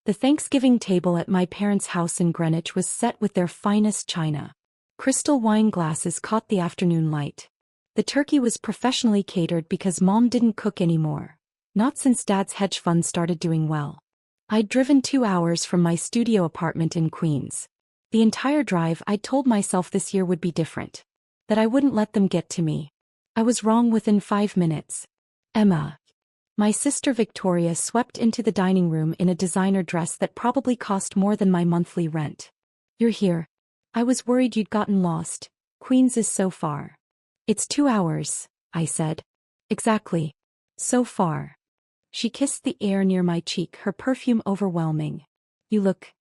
The Thanksgiving table at my parents' house in Greenwich was set with their finest china. Crystal wine glasses caught the afternoon light. The turkey was professionally catered because Mom didn't cook anymore. Not since Dad's hedge fund started doing well. I'd driven 2 hours from my studio apartment in Queens. The entire drive I'd told myself this year would be different. That I wouldn't let them get to me. I was wrong within 5 minutes. Emma. My sister Victoria swept into the dining room in a designer dress that probably cost more than my monthly rent. You're here. I was worried you'd gotten lost. Queens is so far. It's 2 hours, I said. Exactly. So far. She kissed the air near my cheek, her perfume overwhelming. You look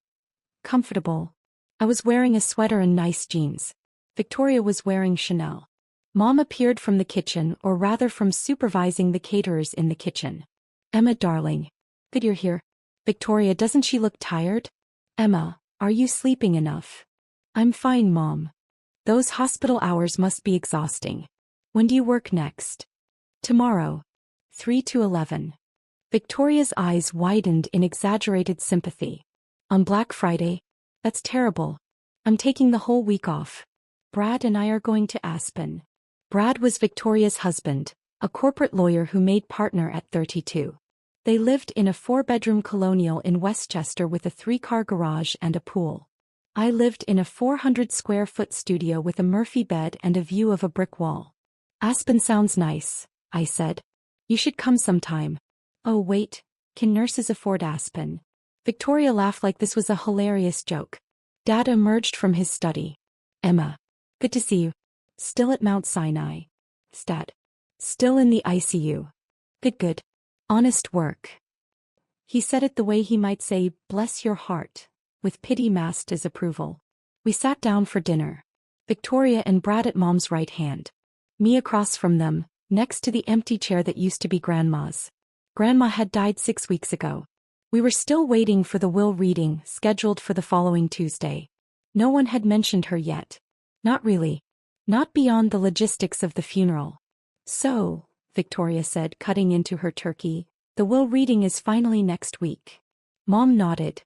comfortable. I was wearing a sweater and nice jeans. Victoria was wearing Chanel. Mom appeared from the kitchen, or rather from supervising the caterers in the kitchen. Emma darling. Good you're here. Victoria, doesn't she look tired? Emma, are you sleeping enough? I'm fine, Mom. Those hospital hours must be exhausting. When do you work next? Tomorrow. 3 to 11. Victoria's eyes widened in exaggerated sympathy. On Black Friday? That's terrible. I'm taking the whole week off. Brad and I are going to Aspen. Brad was Victoria's husband, a corporate lawyer who made partner at 32. They lived in a 4-bedroom colonial in Westchester with a 3-car garage and a pool. I lived in a 400-square-foot studio with a Murphy bed and a view of a brick wall. Aspen sounds nice, I said. You should come sometime. Oh wait, can nurses afford Aspen? Victoria laughed like this was a hilarious joke. Dad emerged from his study. Emma. Good to see you. Still at Mount Sinai. Stat. Still in the ICU. Good. Honest work. He said it the way he might say, bless your heart, with pity masked as approval. We sat down for dinner. Victoria and Brad at Mom's right hand. Me across from them, next to the empty chair that used to be Grandma's. Grandma had died 6 weeks ago. We were still waiting for the will reading, scheduled for the following Tuesday. No one had mentioned her yet. Not really. Not beyond the logistics of the funeral. So, Victoria said, cutting into her turkey, the will reading is finally next week. Mom nodded.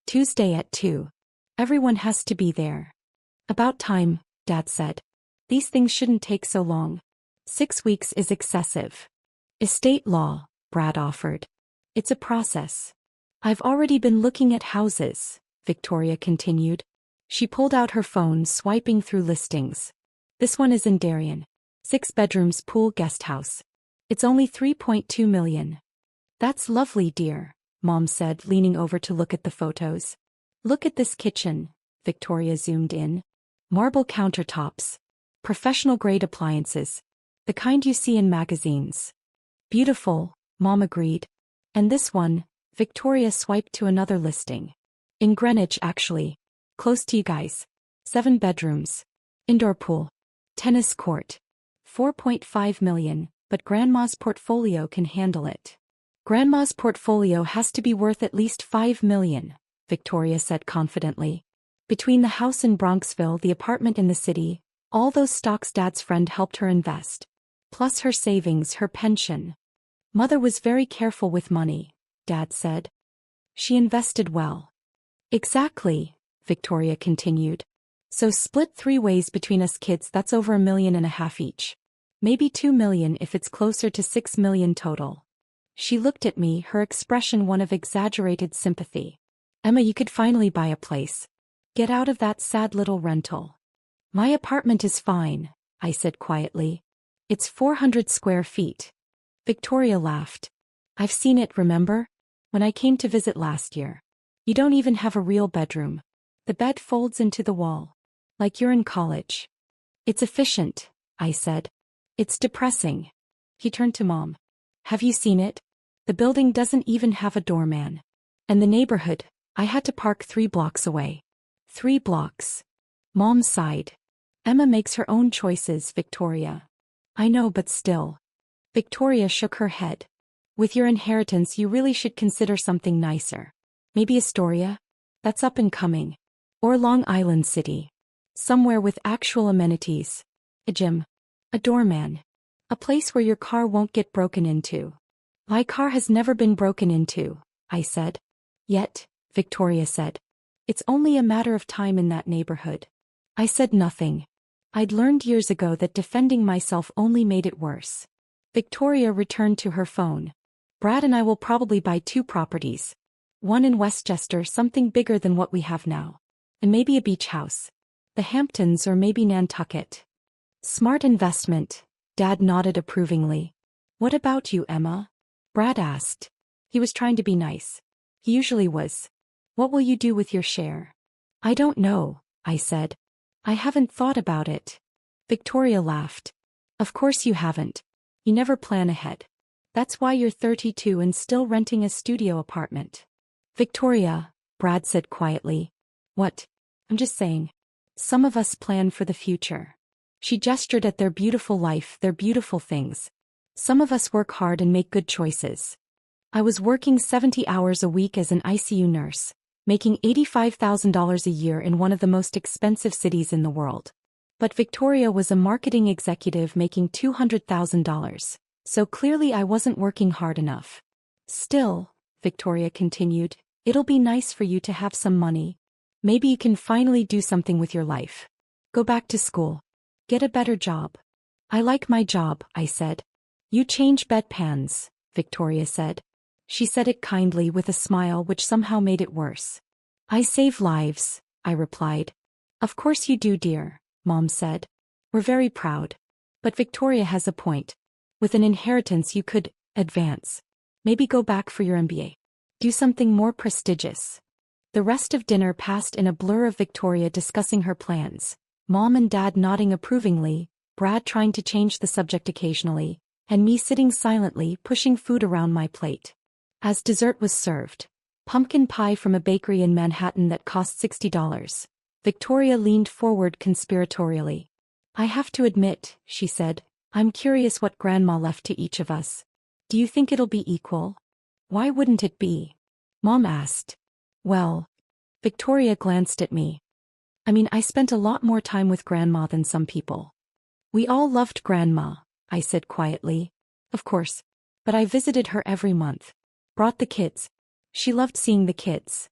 Tuesday at 2. Everyone has to be there. About time, Dad said. These things shouldn't take so long. 6 weeks is excessive. Estate law, Brad offered. It's a process. I've already been looking at houses, Victoria continued. She pulled out her phone, swiping through listings. This one is in Darien. 6 bedrooms, pool, guest house. It's only $3.2 million. That's lovely, dear, Mom said, leaning over to look at the photos. Look at this kitchen, Victoria zoomed in. Marble countertops. Professional-grade appliances. The kind you see in magazines. Beautiful, Mom agreed. And this one, Victoria swiped to another listing. In Greenwich, actually. Close to you guys. 7 bedrooms. Indoor pool. Tennis court. $4.5 million, but Grandma's portfolio can handle it. Grandma's portfolio has to be worth at least $5 million, Victoria said confidently. Between the house in Bronxville, the apartment in the city, all those stocks Dad's friend helped her invest. Plus her savings, her pension. Mother was very careful with money, Dad said. She invested well. Exactly, Victoria continued. So split 3 ways between us kids, that's over $1.5 million each. Maybe $2 million if it's closer to $6 million total. She looked at me, her expression one of exaggerated sympathy. Emma, you could finally buy a place. Get out of that sad little rental. My apartment is fine, I said quietly. It's 400 square feet. Victoria laughed. I've seen it, remember? When I came to visit last year. You don't even have a real bedroom. The bed folds into the wall. Like you're in college. It's efficient, I said. It's depressing. He turned to Mom. Have you seen it? The building doesn't even have a doorman. And the neighborhood, I had to park 3 blocks away. 3 blocks. Mom sighed. Emma makes her own choices, Victoria. I know, but still. Victoria shook her head. With your inheritance, you really should consider something nicer. Maybe Astoria? That's up and coming. Or Long Island City. Somewhere with actual amenities. A gym. A doorman. A place where your car won't get broken into. My car has never been broken into, I said. Yet. Victoria said. It's only a matter of time in that neighborhood. I said nothing. I'd learned years ago that defending myself only made it worse. Victoria returned to her phone. Brad and I will probably buy 2 properties. One in Westchester, something bigger than what we have now. And maybe a beach house. The Hamptons or maybe Nantucket. Smart investment, Dad nodded approvingly. What about you, Emma? Brad asked. He was trying to be nice. He usually was. What will you do with your share? I don't know, I said. I haven't thought about it. Victoria laughed. Of course you haven't. You never plan ahead. That's why you're 32 and still renting a studio apartment. Victoria, Brad said quietly. What? I'm just saying. Some of us plan for the future. She gestured at their beautiful life, their beautiful things. Some of us work hard and make good choices. I was working 70 hours a week as an ICU nurse, making $85,000 a year in one of the most expensive cities in the world. But Victoria was a marketing executive making $200,000, so clearly I wasn't working hard enough. Still, Victoria continued, it'll be nice for you to have some money. Maybe you can finally do something with your life. Go back to school. Get a better job. I like my job, I said. You change bedpans, Victoria said. She said it kindly with a smile which somehow made it worse. I save lives, I replied. Of course you do, dear, Mom said. We're very proud. But Victoria has a point. With an inheritance you could advance. Maybe go back for your MBA. Do something more prestigious. The rest of dinner passed in a blur of Victoria discussing her plans, Mom and Dad nodding approvingly, Brad trying to change the subject occasionally, and me sitting silently pushing food around my plate. As dessert was served, pumpkin pie from a bakery in Manhattan that cost $60, Victoria leaned forward conspiratorially. I have to admit, she said, I'm curious what Grandma left to each of us. Do you think it'll be equal? Why wouldn't it be? Mom asked. Well, Victoria glanced at me. I mean, I spent a lot more time with Grandma than some people. We all loved Grandma, I said quietly. Of course. But I visited her every month. Brought the kids. She loved seeing the kids.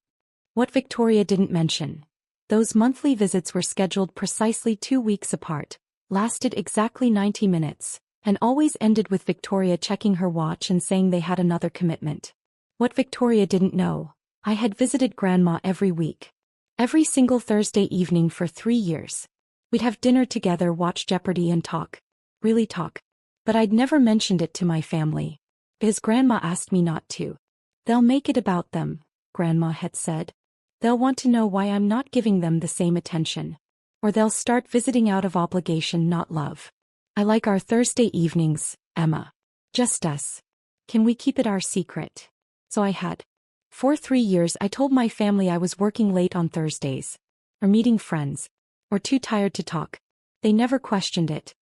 What Victoria didn't mention. Those monthly visits were scheduled precisely 2 weeks apart, lasted exactly 90 minutes, and always ended with Victoria checking her watch and saying they had another commitment. What Victoria didn't know, I had visited Grandma every week. Every single Thursday evening for 3 years. We'd have dinner together, watch Jeopardy and talk. Really talk. But I'd never mentioned it to my family. Because Grandma asked me not to. They'll make it about them, Grandma had said. They'll want to know why I'm not giving them the same attention. Or they'll start visiting out of obligation, not love. I like our Thursday evenings, Emma. Just us. Can we keep it our secret? So I had. For 3 years I told my family I was working late on Thursdays. Or meeting friends. Or too tired to talk. They never questioned it.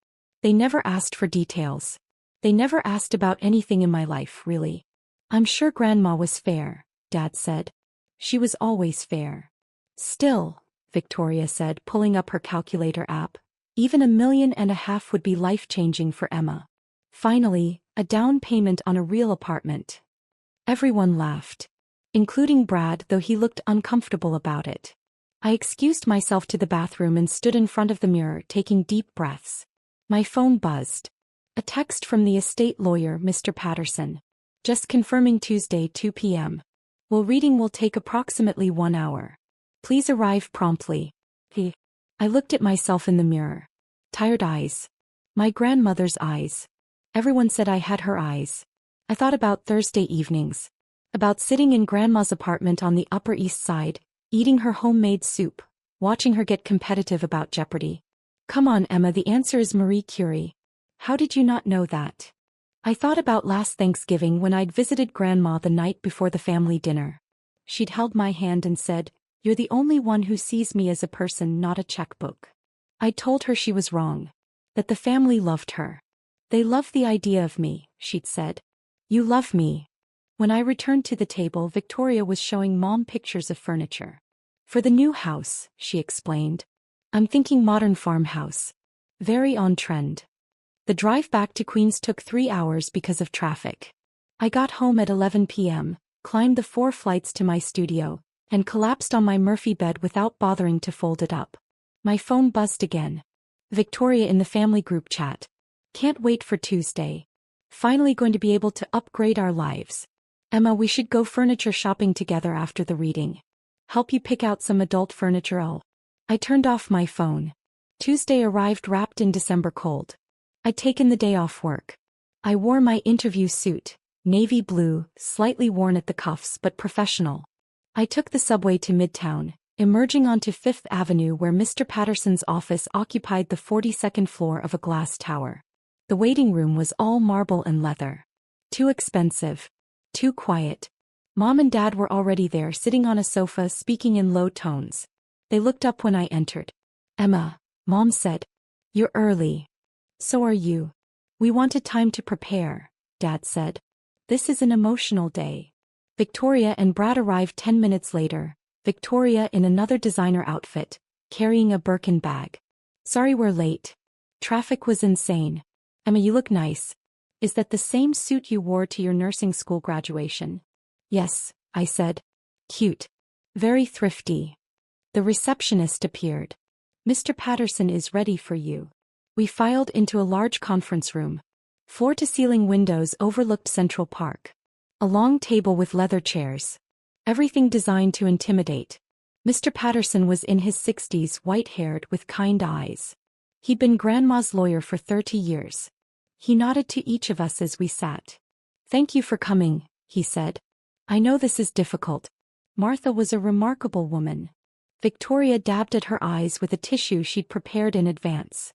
They never asked for details. They never asked about anything in my life, really. I'm sure Grandma was fair, Dad said. She was always fair. Still, Victoria said, pulling up her calculator app, even $1.5 million would be life-changing for Emma. Finally, a down payment on a real apartment. Everyone laughed. Including Brad, though he looked uncomfortable about it. I excused myself to the bathroom and stood in front of the mirror, taking deep breaths. My phone buzzed. A text from the estate lawyer, Mr. Patterson. Just confirming Tuesday, 2 p.m. Reading will take approximately 1 hour. Please arrive promptly. I looked at myself in the mirror. Tired eyes. My grandmother's eyes. Everyone said I had her eyes. I thought about Thursday evenings. About sitting in Grandma's apartment on the Upper East Side, eating her homemade soup, watching her get competitive about Jeopardy. Come on, Emma, the answer is Marie Curie. How did you not know that? I thought about last Thanksgiving when I'd visited Grandma the night before the family dinner. She'd held my hand and said, "You're the only one who sees me as a person, not a checkbook." I told her she was wrong. That the family loved her. They loved the idea of me, she'd said. You love me. When I returned to the table, Victoria was showing Mom pictures of furniture. For the new house, she explained. I'm thinking modern farmhouse. Very on trend. The drive back to Queens took 3 hours because of traffic. I got home at 11 p.m., climbed the 4 flights to my studio, and collapsed on my Murphy bed without bothering to fold it up. My phone buzzed again. Victoria in the family group chat. Can't wait for Tuesday. Finally going to be able to upgrade our lives. Emma, we should go furniture shopping together after the reading. Help you pick out some adult furniture. Oh. I turned off my phone. Tuesday arrived wrapped in December cold. I'd taken the day off work. I wore my interview suit, navy blue, slightly worn at the cuffs but professional. I took the subway to Midtown, emerging onto Fifth Avenue where Mr. Patterson's office occupied the 42nd floor of a glass tower. The waiting room was all marble and leather. Too expensive. Too quiet. Mom and Dad were already there sitting on a sofa speaking in low tones. They looked up when I entered. Emma, Mom said. You're early. So are you. We wanted time to prepare, Dad said. This is an emotional day. Victoria and Brad arrived 10 minutes later, Victoria in another designer outfit, carrying a Birkin bag. Sorry we're late. Traffic was insane. Emma, you look nice. Is that the same suit you wore to your nursing school graduation? Yes, I said. Cute. Very thrifty. The receptionist appeared. Mr. Patterson is ready for you. We filed into a large conference room. Floor-to-ceiling windows overlooked Central Park. A long table with leather chairs. Everything designed to intimidate. Mr. Patterson was in his 60s, white-haired with kind eyes. He'd been Grandma's lawyer for 30 years. He nodded to each of us as we sat. Thank you for coming, he said. I know this is difficult. Martha was a remarkable woman. Victoria dabbed at her eyes with a tissue she'd prepared in advance.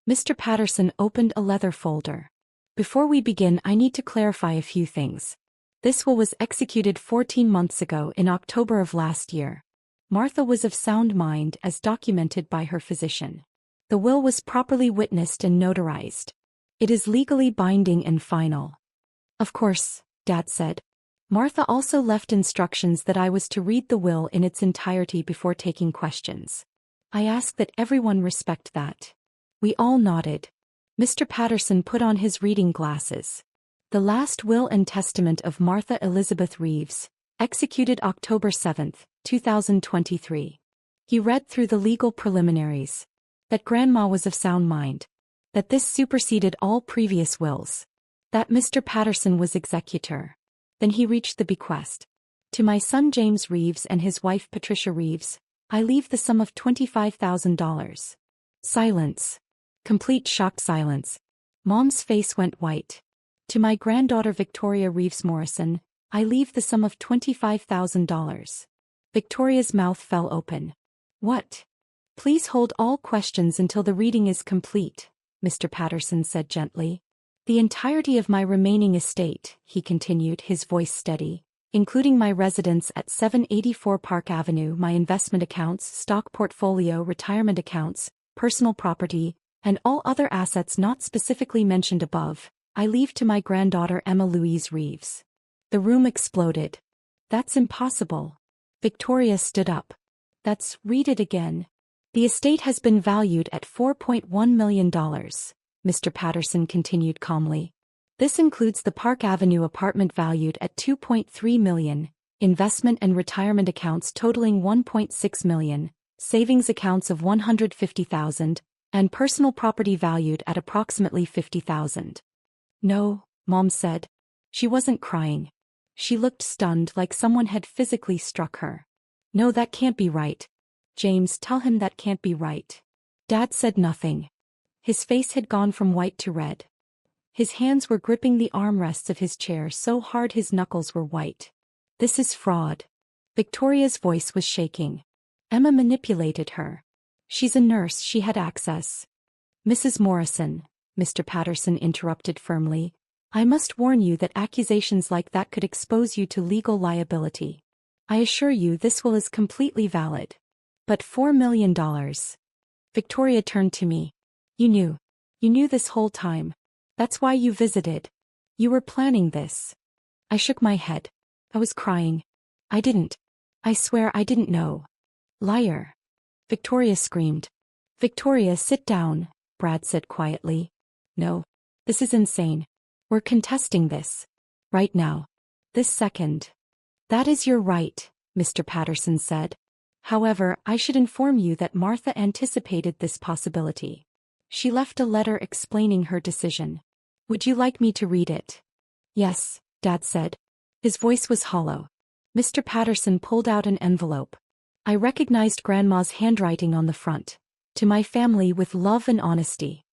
Mr. Patterson opened a leather folder. Before we begin, I need to clarify a few things. This will was executed 14 months ago in October of last year. Martha was of sound mind as documented by her physician. The will was properly witnessed and notarized. It is legally binding and final. Of course, Dad said. Martha also left instructions that I was to read the will in its entirety before taking questions. I ask that everyone respect that. We all nodded. Mr. Patterson put on his reading glasses. The last will and testament of Martha Elizabeth Reeves, executed October 7, 2023. He read through the legal preliminaries. That Grandma was of sound mind. That this superseded all previous wills. That Mr. Patterson was executor. Then he reached the bequest. To my son James Reeves and his wife Patricia Reeves, I leave the sum of $25,000. Silence. Complete shocked silence. Mom's face went white. To my granddaughter Victoria Reeves Morrison, I leave the sum of $25,000. Victoria's mouth fell open. What? Please hold all questions until the reading is complete, Mr. Patterson said gently. The entirety of my remaining estate, he continued, his voice steady, including my residence at 784 Park Avenue, my investment accounts, stock portfolio, retirement accounts, personal property, and all other assets not specifically mentioned above, I leave to my granddaughter Emma Louise Reeves. The room exploded. That's impossible. Victoria stood up. Read it again. The estate has been valued at $4.1 million, Mr. Patterson continued calmly. This includes the Park Avenue apartment valued at $2.3 million, investment and retirement accounts totaling $1.6 million, savings accounts of $150,000, and personal property valued at approximately $50,000. No, Mom said. She wasn't crying. She looked stunned, like someone had physically struck her. No, that can't be right. James, tell him that can't be right. Dad said nothing. His face had gone from white to red. His hands were gripping the armrests of his chair so hard his knuckles were white. This is fraud. Victoria's voice was shaking. Emma manipulated her. She's a nurse, she had access. Mrs. Morrison, Mr. Patterson interrupted firmly, I must warn you that accusations like that could expose you to legal liability. I assure you this will is completely valid. But $4 million. Victoria turned to me. You knew this whole time. That's why you visited. You were planning this. I shook my head. I was crying. I didn't. I swear I didn't know. Liar. Victoria screamed. Victoria, sit down, Brad said quietly. No. This is insane. We're contesting this. Right now. This second. That is your right, Mr. Patterson said. However, I should inform you that Martha anticipated this possibility. She left a letter explaining her decision. Would you like me to read it? Yes, Dad said. His voice was hollow. Mr. Patterson pulled out an envelope. I recognized Grandma's handwriting on the front. To my family with love and honesty.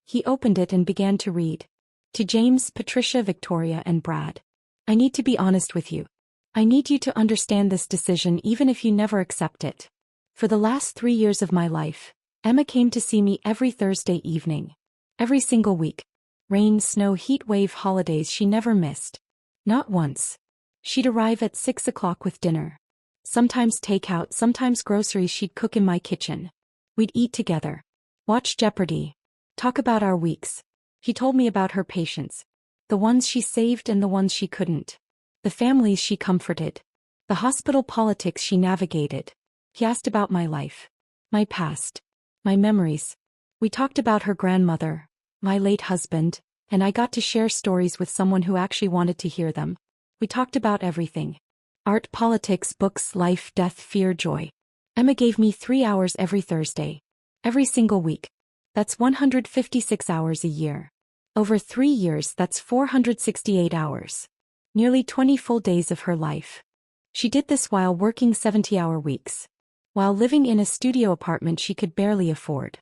He opened it and began to read. To James, Patricia, Victoria, and Brad. I need to be honest with you. I need you to understand this decision even if you never accept it. For the last 3 years of my life, Emma came to see me every Thursday evening. Every single week. Rain, snow, heat wave, holidays she never missed. Not once. She'd arrive at 6 o'clock with dinner. Sometimes takeout, sometimes groceries she'd cook in my kitchen. We'd eat together. Watch Jeopardy. Talk about our weeks. He told me about her patients. The ones she saved and the ones she couldn't. The families she comforted. The hospital politics she navigated. He asked about my life. My past. My memories. We talked about her grandmother, my late husband, and I got to share stories with someone who actually wanted to hear them. We talked about everything. Art, politics, books, life, death, fear, joy. Emma gave me 3 hours every Thursday. Every single week. That's 156 hours a year. Over 3 years, that's 468 hours. Nearly 20 full days of her life. She did this while working 70-hour weeks. While living in a studio apartment she could barely afford.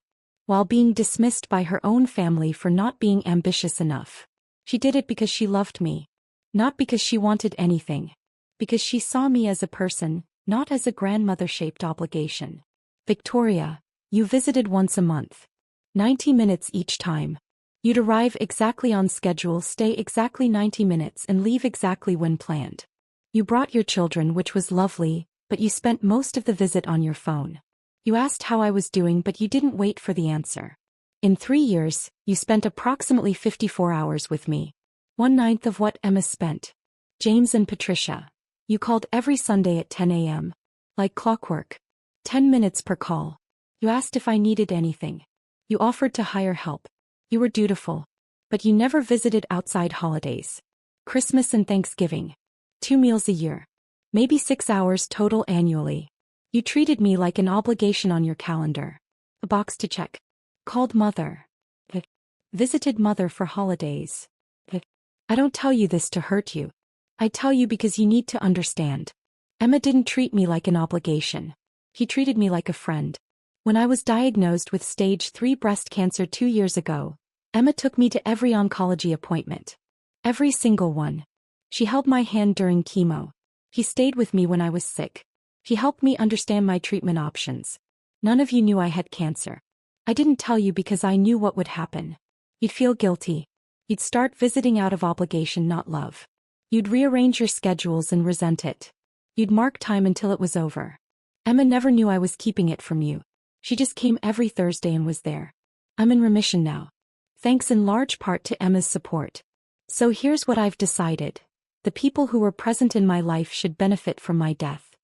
While being dismissed by her own family for not being ambitious enough. She did it because she loved me. Not because she wanted anything. Because she saw me as a person, not as a grandmother-shaped obligation. Victoria, you visited once a month. 90 minutes each time. You'd arrive exactly on schedule, stay exactly 90 minutes and leave exactly when planned. You brought your children, which was lovely, but you spent most of the visit on your phone. You asked how I was doing, but you didn't wait for the answer. In 3 years, you spent approximately 54 hours with me. 1/9 of what Emma spent. James and Patricia. You called every Sunday at 10 a.m. Like clockwork. 10 minutes per call. You asked if I needed anything. You offered to hire help. You were dutiful. But you never visited outside holidays. Christmas and Thanksgiving. 2 meals a year. Maybe 6 hours total annually. You treated me like an obligation on your calendar. A box to check. Called mother. Visited mother for holidays. I don't tell you this to hurt you. I tell you because you need to understand. Emma didn't treat me like an obligation. He treated me like a friend. When I was diagnosed with stage 3 breast cancer 2 years ago, Emma took me to every oncology appointment. Every single one. She held my hand during chemo. He stayed with me when I was sick. He helped me understand my treatment options. None of you knew I had cancer. I didn't tell you because I knew what would happen. You'd feel guilty. You'd start visiting out of obligation, not love. You'd rearrange your schedules and resent it. You'd mark time until it was over. Emma never knew I was keeping it from you. She just came every Thursday and was there. I'm in remission now. Thanks in large part to Emma's support. So here's what I've decided. The people who were present in my life should benefit from my death.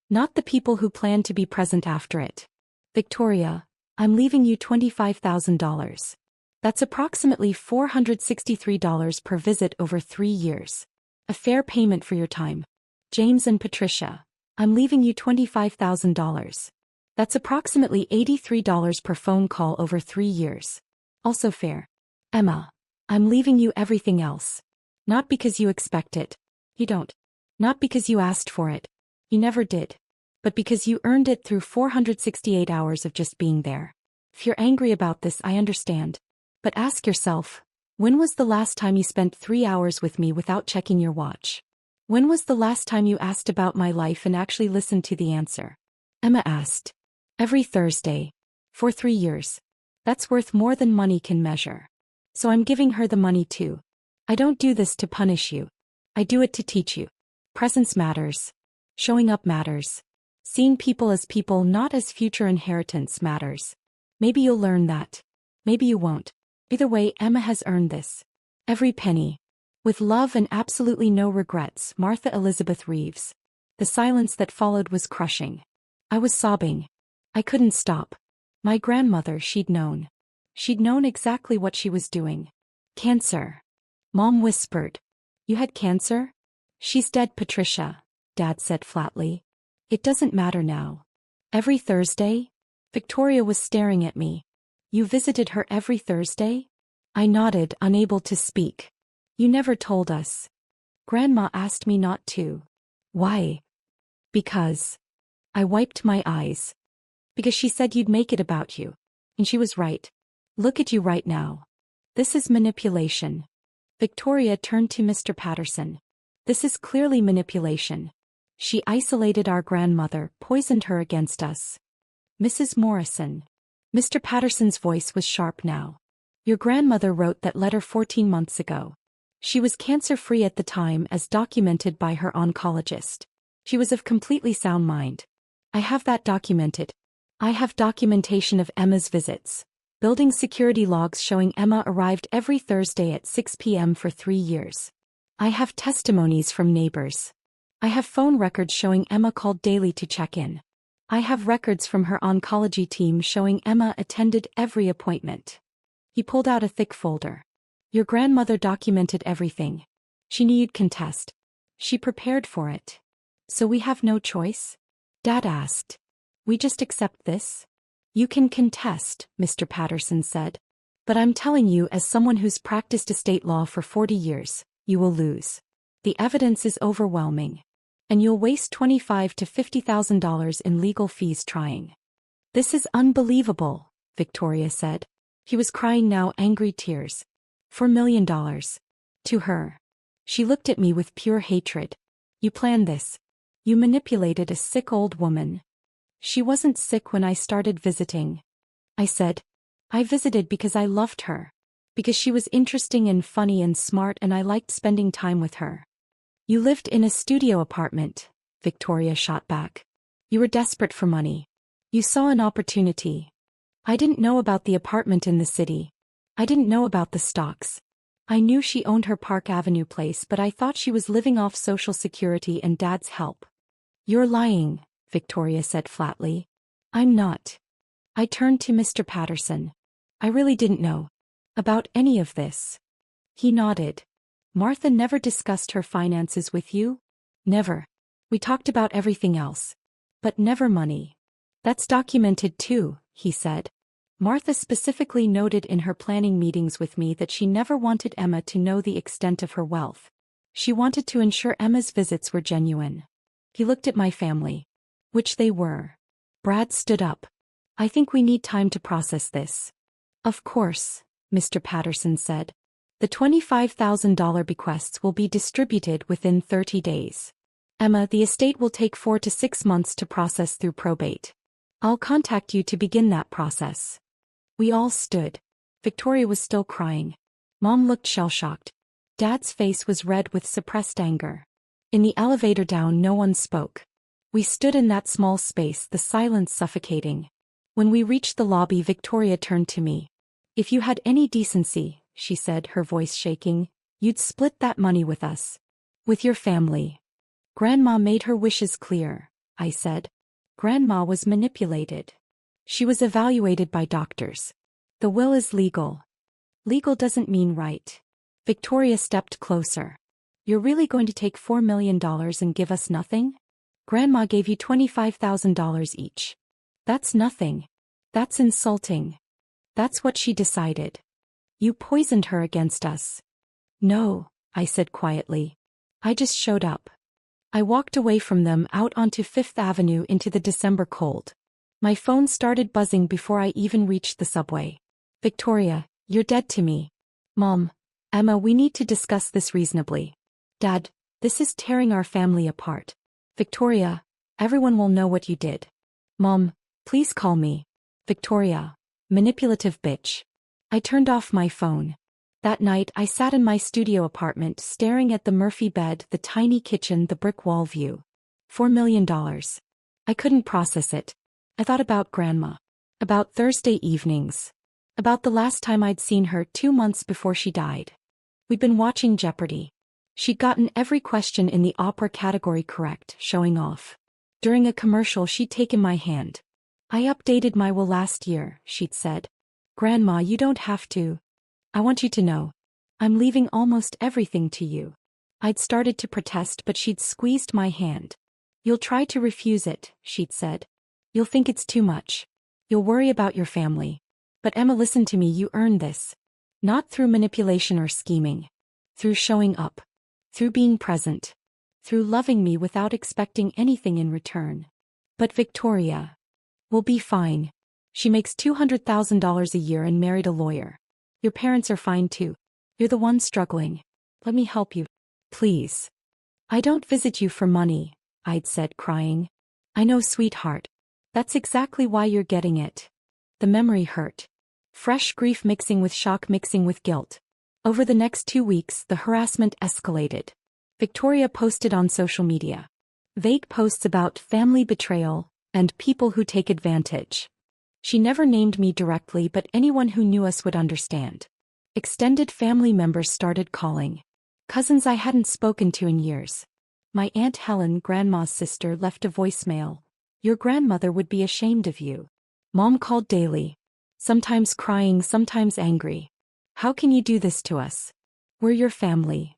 Not the people who plan to be present after it. Victoria, I'm leaving you $25,000. That's approximately $463 per visit over 3 years. A fair payment for your time. James and Patricia, I'm leaving you $25,000. That's approximately $83 per phone call over 3 years. Also fair. Emma, I'm leaving you everything else. Not because you expect it. You don't. Not because you asked for it. You never did. But because you earned it through 468 hours of just being there. If you're angry about this, I understand. But ask yourself, when was the last time you spent 3 hours with me without checking your watch? When was the last time you asked about my life and actually listened to the answer? Emma asked. Every Thursday. For 3 years. That's worth more than money can measure. So I'm giving her the money too. I don't do this to punish you. I do it to teach you. Presence matters. Showing up matters. Seeing people as people, not as future inheritance, matters. Maybe you'll learn that. Maybe you won't. Either way, Emma has earned this. Every penny. With love and absolutely no regrets, Martha Elizabeth Reeves. The silence that followed was crushing. I was sobbing. I couldn't stop. My grandmother, she'd known. She'd known exactly what she was doing. Cancer. Mom whispered. You had cancer? She's dead, Patricia, Dad said flatly. It doesn't matter now. Every Thursday? Victoria was staring at me. You visited her every Thursday? I nodded, unable to speak. You never told us. Grandma asked me not to. Why? Because. I wiped my eyes. Because she said you'd make it about you. And she was right. Look at you right now. This is manipulation. Victoria turned to Mr. Patterson. This is clearly manipulation. She isolated our grandmother, poisoned her against us. Mrs. Morrison. Mr. Patterson's voice was sharp now. Your grandmother wrote that letter 14 months ago. She was cancer-free at the time as documented by her oncologist. She was of completely sound mind. I have that documented. I have documentation of Emma's visits. Building security logs showing Emma arrived every Thursday at 6 p.m. for 3 years. I have testimonies from neighbors. I have phone records showing Emma called daily to check in. I have records from her oncology team showing Emma attended every appointment. He pulled out a thick folder. Your grandmother documented everything. She knew you'd contest. She prepared for it. So we have no choice? Dad asked. We just accept this? You can contest, Mr. Patterson said. But I'm telling you, as someone who's practiced estate law for 40 years, you will lose. The evidence is overwhelming. And you'll waste $25,000 to $50,000 in legal fees trying. This is unbelievable, Victoria said. He was crying now, angry tears. $4 million. To her. She looked at me with pure hatred. You planned this. You manipulated a sick old woman. She wasn't sick when I started visiting. I said. I visited because I loved her. Because she was interesting and funny and smart and I liked spending time with her. You lived in a studio apartment, Victoria shot back. You were desperate for money. You saw an opportunity. I didn't know about the apartment in the city. I didn't know about the stocks. I knew she owned her Park Avenue place, but I thought she was living off Social Security and Dad's help. You're lying, Victoria said flatly. I'm not. I turned to Mr. Patterson. I really didn't know about any of this. He nodded. Martha never discussed her finances with you? Never. We talked about everything else. But never money. That's documented too, he said. Martha specifically noted in her planning meetings with me that she never wanted Emma to know the extent of her wealth. She wanted to ensure Emma's visits were genuine. He looked at my family. Which they were. Brad stood up. I think we need time to process this. Of course, Mr. Patterson said. The $25,000 bequests will be distributed within 30 days. Emma, the estate will take 4 to 6 months to process through probate. I'll contact you to begin that process. We all stood. Victoria was still crying. Mom looked shell-shocked. Dad's face was red with suppressed anger. In the elevator down, no one spoke. We stood in that small space, the silence suffocating. When we reached the lobby, Victoria turned to me. If you had any decency, she said, her voice shaking, you'd split that money with us. With your family. Grandma made her wishes clear, I said. Grandma was manipulated. She was evaluated by doctors. The will is legal. Legal doesn't mean right. Victoria stepped closer. You're really going to take $4 million and give us nothing? Grandma gave you $25,000 each. That's nothing. That's insulting. That's what she decided. You poisoned her against us. No, I said quietly. I just showed up. I walked away from them out onto Fifth Avenue into the December cold. My phone started buzzing before I even reached the subway. Victoria, you're dead to me. Mom, Emma, we need to discuss this reasonably. Dad, this is tearing our family apart. Victoria, everyone will know what you did. Mom, please call me. Victoria, manipulative bitch. I turned off my phone. That night I sat in my studio apartment staring at the Murphy bed, the tiny kitchen, the brick wall view. $4 million. I couldn't process it. I thought about Grandma. About Thursday evenings. About the last time I'd seen her 2 months before she died. We'd been watching Jeopardy. She'd gotten every question in the opera category correct, showing off. During a commercial she'd taken my hand. I updated my will last year, she'd said. Grandma, you don't have to. I want you to know. I'm leaving almost everything to you. I'd started to protest, but she'd squeezed my hand. You'll try to refuse it, she'd said. You'll think it's too much. You'll worry about your family. But Emma, listen to me, you earned this. Not through manipulation or scheming. Through showing up. Through being present. Through loving me without expecting anything in return. But Victoria. We'll be fine. She makes $200,000 a year and married a lawyer. Your parents are fine too. You're the one struggling. Let me help you. Please. I don't visit you for money, I'd said, crying. I know, sweetheart. That's exactly why you're getting it. The memory hurt. Fresh grief mixing with shock, mixing with guilt. Over the next 2 weeks, the harassment escalated. Victoria posted on social media. Vague posts about family betrayal and people who take advantage. She never named me directly, but anyone who knew us would understand. Extended family members started calling. Cousins I hadn't spoken to in years. My Aunt Helen, Grandma's sister, left a voicemail. Your grandmother would be ashamed of you. Mom called daily. Sometimes crying, sometimes angry. How can you do this to us? We're your family.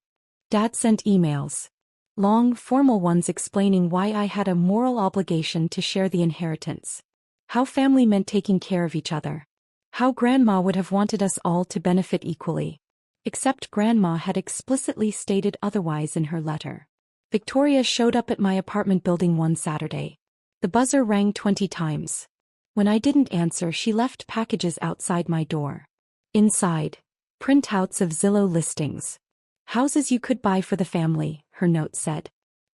Dad sent emails. Long, formal ones explaining why I had a moral obligation to share the inheritance. How family meant taking care of each other. How Grandma would have wanted us all to benefit equally. Except Grandma had explicitly stated otherwise in her letter. Victoria showed up at my apartment building one Saturday. The buzzer rang 20 times. When I didn't answer, she left packages outside my door. Inside, printouts of Zillow listings. Houses you could buy for the family, her note said.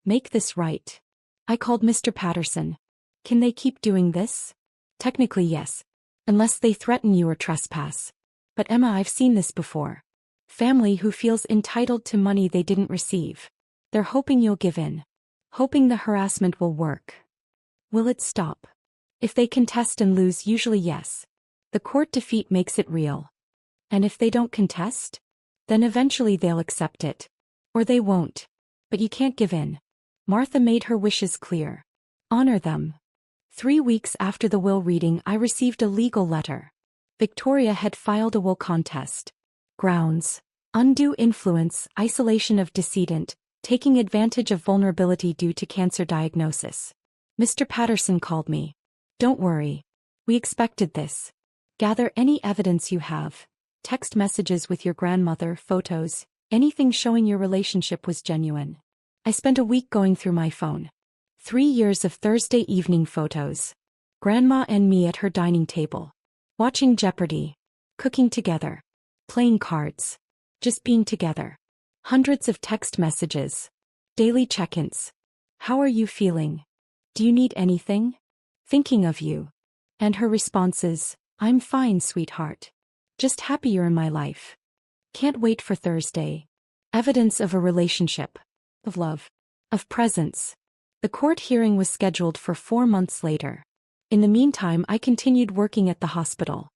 Make this right. I called Mr. Patterson. Can they keep doing this? Technically yes. Unless they threaten you or trespass. But Emma, I've seen this before. Family who feels entitled to money they didn't receive. They're hoping you'll give in. Hoping the harassment will work. Will it stop? If they contest and lose, usually yes. The court defeat makes it real. And if they don't contest? Then eventually they'll accept it. Or they won't. But you can't give in. Martha made her wishes clear. Honor them. 3 weeks after the will reading, I received a legal letter. Victoria had filed a will contest. Grounds: undue influence, isolation of decedent, taking advantage of vulnerability due to cancer diagnosis. Mr. Patterson called me. Don't worry. We expected this. Gather any evidence you have. Text messages with your grandmother, photos, anything showing your relationship was genuine. I spent a week going through my phone. 3 years of Thursday evening photos. Grandma and me at her dining table. Watching Jeopardy. Cooking together. Playing cards. Just being together. Hundreds of text messages. Daily check-ins. How are you feeling? Do you need anything? Thinking of you. And her responses, I'm fine, sweetheart. Just happy you're in my life. Can't wait for Thursday. Evidence of a relationship. Of love. Of presence. The court hearing was scheduled for 4 months later. In the meantime, I continued working at the hospital.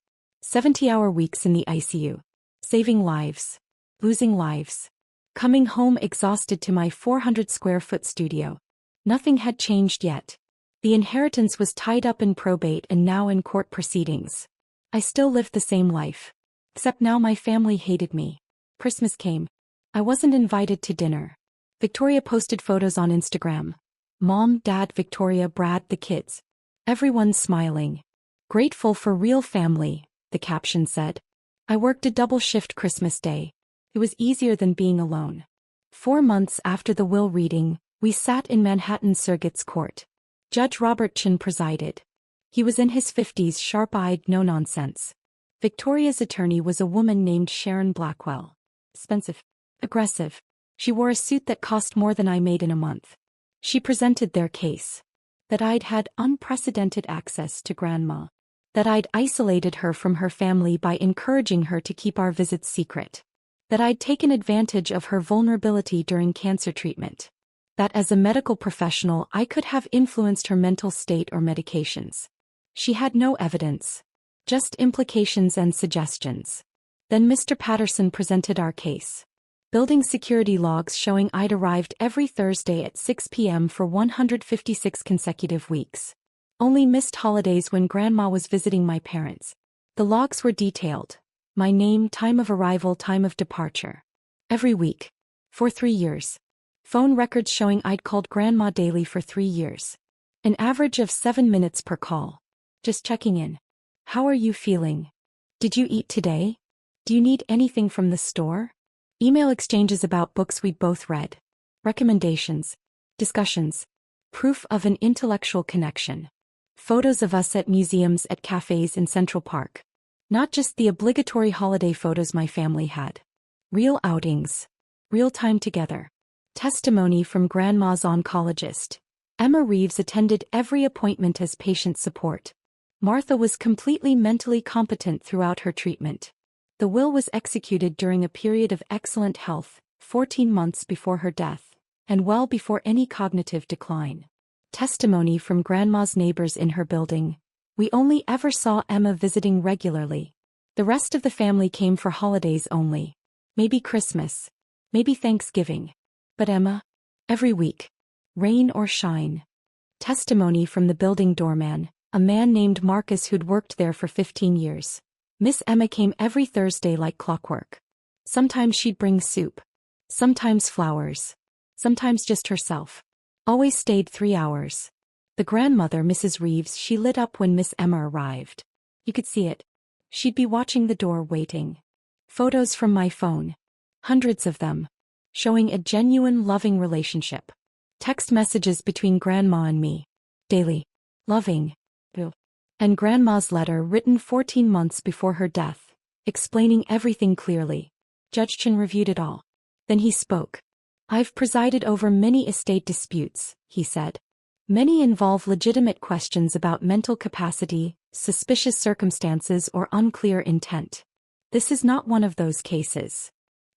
70-hour weeks in the ICU. Saving lives. Losing lives. Coming home exhausted to my 400-square-foot studio. Nothing had changed yet. The inheritance was tied up in probate and now in court proceedings. I still lived the same life. Except now my family hated me. Christmas came. I wasn't invited to dinner. Victoria posted photos on Instagram. Mom, Dad, Victoria, Brad, the kids. Everyone smiling. Grateful for real family, the caption said. I worked a double shift Christmas Day. It was easier than being alone. 4 months after the will reading, we sat in Manhattan Circuit's court. Judge Robert Chin presided. He was in his 50s, sharp-eyed, no-nonsense. Victoria's attorney was a woman named Sharon Blackwell. Expensive. Aggressive. She wore a suit that cost more than I made in a month. She presented their case. That I'd had unprecedented access to Grandma. That I'd isolated her from her family by encouraging her to keep our visits secret. That I'd taken advantage of her vulnerability during cancer treatment. That as a medical professional I could have influenced her mental state or medications. She had no evidence. Just implications and suggestions. Then Mr. Patterson presented our case. Building security logs showing I'd arrived every Thursday at 6 p.m. for 156 consecutive weeks. Only missed holidays when Grandma was visiting my parents. The logs were detailed. My name, time of arrival, time of departure. Every week. For 3 years. Phone records showing I'd called Grandma daily for 3 years. An average of 7 minutes per call. Just checking in. How are you feeling? Did you eat today? Do you need anything from the store? Email exchanges about books we'd both read. Recommendations. Discussions. Proof of an intellectual connection. Photos of us at museums, at cafes in Central Park. Not just the obligatory holiday photos my family had. Real outings. Real time together. Testimony from Grandma's oncologist. Emma Reeves attended every appointment as patient support. Martha was completely mentally competent throughout her treatment. The will was executed during a period of excellent health, 14 months before her death, and well before any cognitive decline. Testimony from Grandma's neighbors in her building. We only ever saw Emma visiting regularly. The rest of the family came for holidays only. Maybe Christmas. Maybe Thanksgiving. But Emma? Every week. Rain or shine. Testimony from the building doorman, a man named Marcus who'd worked there for 15 years. Miss Emma came every Thursday like clockwork. Sometimes she'd bring soup. Sometimes flowers. Sometimes just herself. Always stayed 3 hours. The grandmother, Mrs. Reeves, she lit up when Miss Emma arrived. You could see it. She'd be watching the door waiting. Photos from my phone. Hundreds of them. Showing a genuine loving relationship. Text messages between Grandma and me. Daily. Loving. And Grandma's letter written 14 months before her death, explaining everything clearly. Judge Chen reviewed it all. Then he spoke. I've presided over many estate disputes, he said. Many involve legitimate questions about mental capacity, suspicious circumstances, or unclear intent. This is not one of those cases.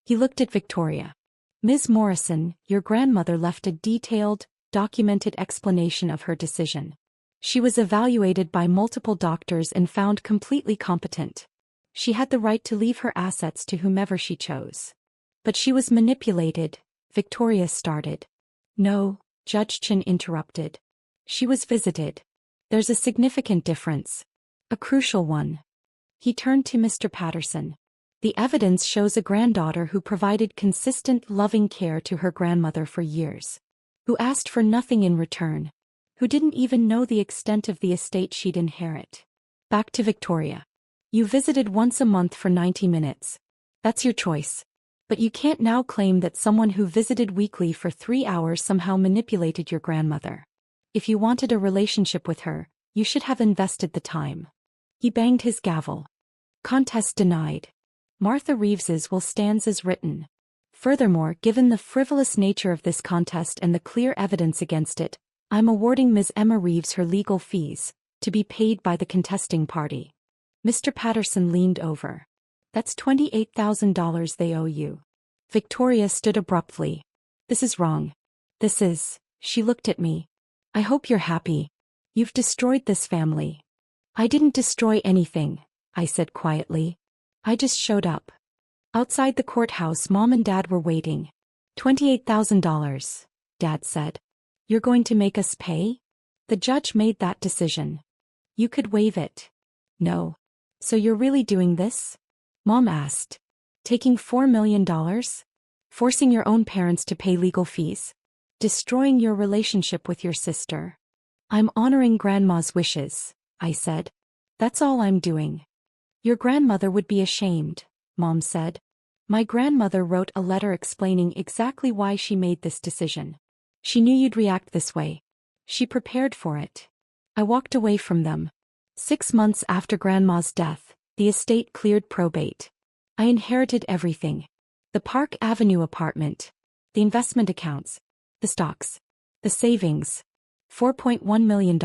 He looked at Victoria. Ms. Morrison, your grandmother left a detailed, documented explanation of her decision. She was evaluated by multiple doctors and found completely competent. She had the right to leave her assets to whomever she chose. But she was manipulated, Victoria started. No, Judge Chin interrupted. She was visited. There's a significant difference. A crucial one. He turned to Mr. Patterson. The evidence shows a granddaughter who provided consistent, loving care to her grandmother for years. Who asked for nothing in return. Who didn't even know the extent of the estate she'd inherit. Back to Victoria. You visited once a month for 90 minutes. That's your choice. But you can't now claim that someone who visited weekly for 3 hours somehow manipulated your grandmother. If you wanted a relationship with her, you should have invested the time. He banged his gavel. Contest denied. Martha Reeves's will stands as written. Furthermore, given the frivolous nature of this contest and the clear evidence against it, I'm awarding Ms. Emma Reeves her legal fees, to be paid by the contesting party. Mr. Patterson leaned over. That's $28,000 they owe you. Victoria stood abruptly. This is wrong. This is, she looked at me. I hope you're happy. You've destroyed this family. I didn't destroy anything, I said quietly. I just showed up. Outside the courthouse, Mom and Dad were waiting. $28,000, Dad said. You're going to make us pay? The judge made that decision. You could waive it. No. So you're really doing this? Mom asked. Taking $4 million? Forcing your own parents to pay legal fees? Destroying your relationship with your sister? I'm honoring Grandma's wishes, I said. That's all I'm doing. Your grandmother would be ashamed, Mom said. My grandmother wrote a letter explaining exactly why she made this decision. She knew you'd react this way. She prepared for it. I walked away from them. 6 months after Grandma's death, the estate cleared probate. I inherited everything. The Park Avenue apartment. The investment accounts. The stocks. The savings. $4.1 million.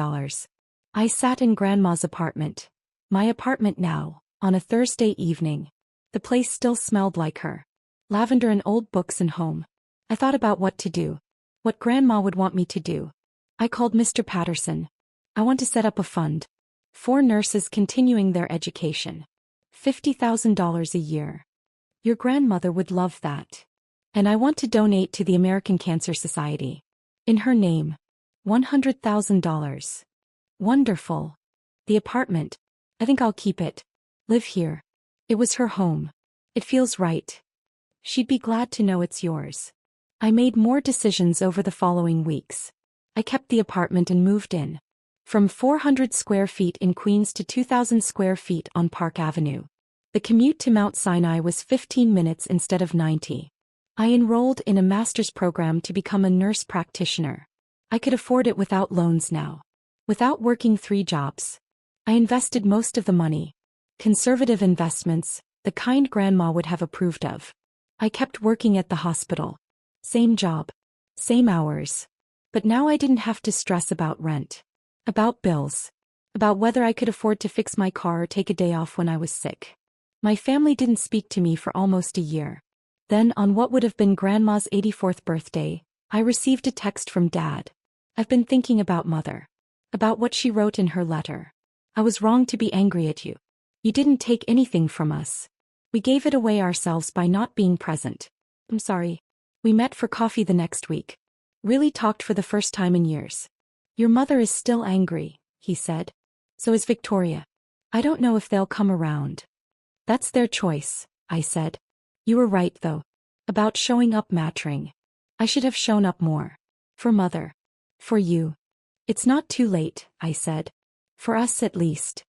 I sat in Grandma's apartment. My apartment now, on a Thursday evening. The place still smelled like her. Lavender and old books and home. I thought about what to do. What Grandma would want me to do. I called Mr. Patterson. I want to set up a fund. 4 nurses continuing their education. $50,000 a year. Your grandmother would love that. And I want to donate to the American Cancer Society. In her name. $100,000. Wonderful. The apartment. I think I'll keep it. Live here. It was her home. It feels right. She'd be glad to know it's yours. I made more decisions over the following weeks. I kept the apartment and moved in. From 400 square feet in Queens to 2,000 square feet on Park Avenue. The commute to Mount Sinai was 15 minutes instead of 90. I enrolled in a master's program to become a nurse practitioner. I could afford it without loans now. Without working 3 jobs. I invested most of the money. Conservative investments, the kind Grandma would have approved of. I kept working at the hospital. Same job. Same hours. But now I didn't have to stress about rent. About bills. About whether I could afford to fix my car or take a day off when I was sick. My family didn't speak to me for almost a year. Then, on what would have been Grandma's 84th birthday, I received a text from Dad. I've been thinking about Mother. About what she wrote in her letter. I was wrong to be angry at you. You didn't take anything from us. We gave it away ourselves by not being present. I'm sorry. We met for coffee the next week. Really talked for the first time in years. Your mother is still angry, he said. So is Victoria. I don't know if they'll come around. That's their choice, I said. You were right, though. About showing up mattering. I should have shown up more. For Mother. For you. It's not too late, I said. For us at least.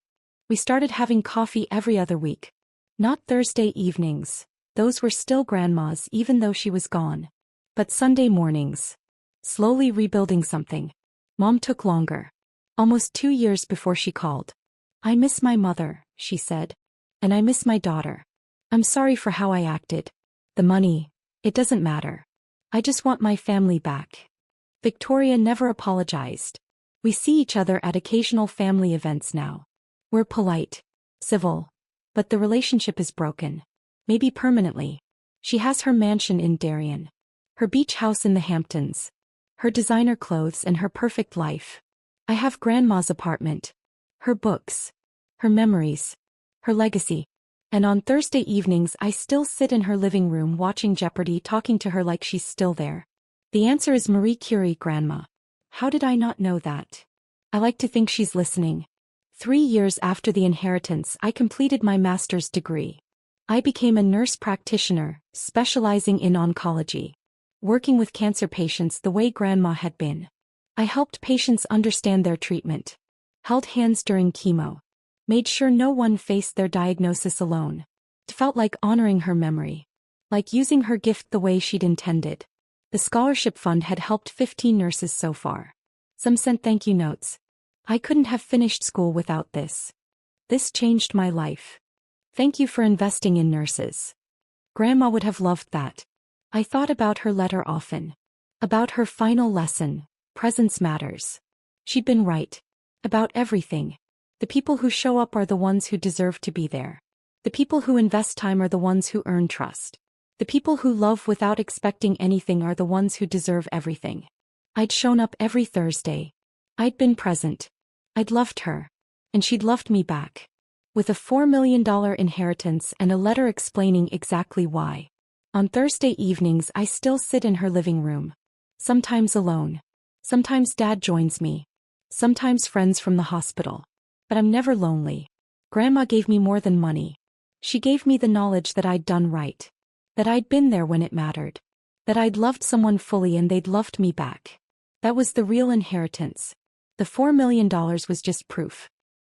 We started having coffee every other week. Not Thursday evenings. Those were still Grandma's even though she was gone. But Sunday mornings. Slowly rebuilding something. Mom took longer. Almost 2 years before she called. I miss my mother, she said. And I miss my daughter. I'm sorry for how I acted. The money, it doesn't matter. I just want my family back. Victoria never apologized. We see each other at occasional family events now. We're polite, civil, but the relationship is broken. Maybe permanently. She has her mansion in Darien. Her beach house in the Hamptons. Her designer clothes and her perfect life. I have Grandma's apartment. Her books. Her memories. Her legacy. And on Thursday evenings I still sit in her living room watching Jeopardy, talking to her like she's still there. The answer is Marie Curie, Grandma. How did I not know that? I like to think she's listening. 3 years after the inheritance I completed my master's degree. I became a nurse practitioner, specializing in oncology. Working with cancer patients the way Grandma had been. I helped patients understand their treatment. Held hands during chemo. Made sure no one faced their diagnosis alone. It felt like honoring her memory. Like using her gift the way she'd intended. The scholarship fund had helped 15 nurses so far. Some sent thank you notes. I couldn't have finished school without this. This changed my life. Thank you for investing in nurses. Grandma would have loved that. I thought about her letter often. About her final lesson, presence matters. She'd been right. About everything. The people who show up are the ones who deserve to be there. The people who invest time are the ones who earn trust. The people who love without expecting anything are the ones who deserve everything. I'd shown up every Thursday. I'd been present. I'd loved her. And she'd loved me back. With a $4 million inheritance and a letter explaining exactly why. On Thursday evenings I still sit in her living room. Sometimes alone. Sometimes Dad joins me. Sometimes friends from the hospital. But I'm never lonely. Grandma gave me more than money. She gave me the knowledge that I'd done right. That I'd been there when it mattered. That I'd loved someone fully and they'd loved me back. That was the real inheritance. The $4 million was just proof.